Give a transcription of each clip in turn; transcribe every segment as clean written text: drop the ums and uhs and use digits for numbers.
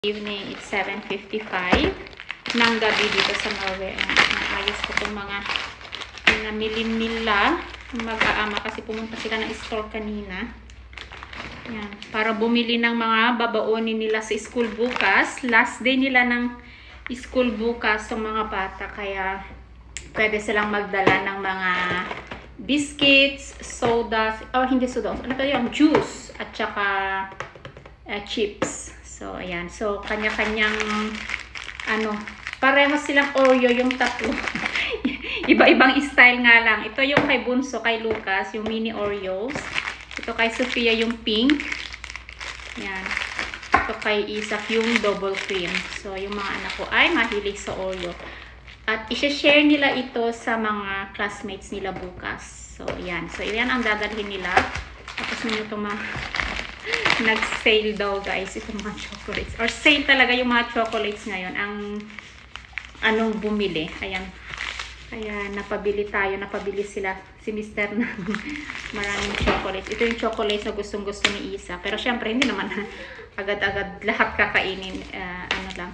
Evening, it's 7:55 ng gabi dito sa Norway. Naayos ko itong mga namili nila mag-aama kasi pumunta sila ng store kanina. Yan, para bumili ng mga babaonin nila sa school bukas. Last day nila ng school bukas ng mga bata, kaya pwede silang magdala ng mga biscuits, sodas, hindi soda, ano pa yung juice at saka chips. So, ayan. So, kanya-kanyang, pareho silang Oreo yung tatlo. Iba-ibang style nga lang. Ito yung kay Bunso, kay Lucas, yung mini Oreos. Ito kay Sofia, yung pink. Ayan. Ito kay Isaac, yung double cream. So, yung mga anak ko ay mahilig sa Oreo. At isa-share nila ito sa mga classmates nila bukas. So, ayan. So, ayan ang dadalhin nila. Tapos nyo itong mga nag-sale daw guys itong mga chocolates, or sale talaga yung mga chocolates ngayon ang anong bumili. Ayan, kaya napabili sila si Mr. ng maraming chocolates. Ito yung chocolates na gustong gusto ni Isa, pero syempre hindi naman agad-agad lahat kakainin, lang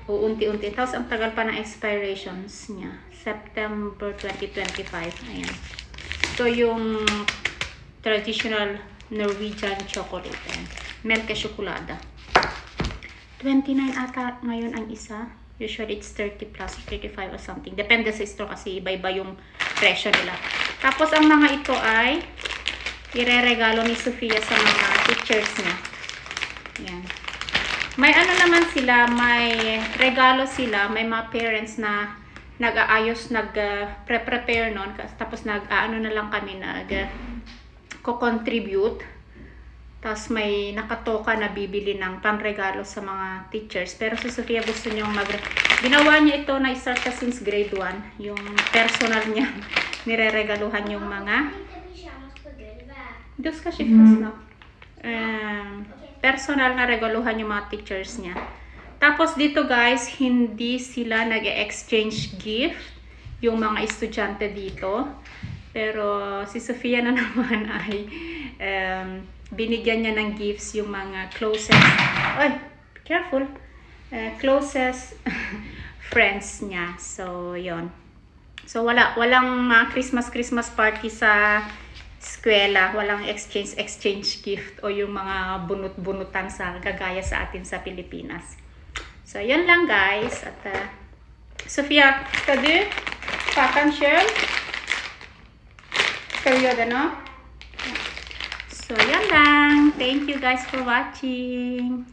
uunti-unti. Tapos ang tagal pa ng expirations niya, September 2025. Ayan, ito yung traditional Norwegian chocolate. Milk chocolate. 29 ata ngayon ang isa. Usually it's 30 plus, 35 or something. Depende sa store kasi iba-iba yung presyo nila. Tapos ang mga ito ay ireregalo ni Sofia sa mga teachers niya. Yan. May naman sila, may regalo sila, may mga parents na nag-aayos, nag-prepare nun. Tapos na lang kami, ko-contribute. Tapos may nakatoka na bibili ng panregalo sa mga teachers. Pero si Sofia gusto niyong ginawa niya ito na start ka since grade 1. Yung personal niya, nireregaluhan yung mga dos ka shifts na. Personal na regaluhan yung mga teachers niya. Tapos dito guys, hindi sila nag-exchange gift yung mga estudyante dito. Pero si Sofia na naman ay binigyan niya ng gifts yung mga closest, closest friends niya. So, yon. So, walang Christmas party sa eskwela. Walang exchange gift o yung mga bunut-bunutan sa gagaya sa atin sa Pilipinas. So, yon lang guys. At Sofia, ska du packa en själv? So, yan lang. Thank you guys for watching.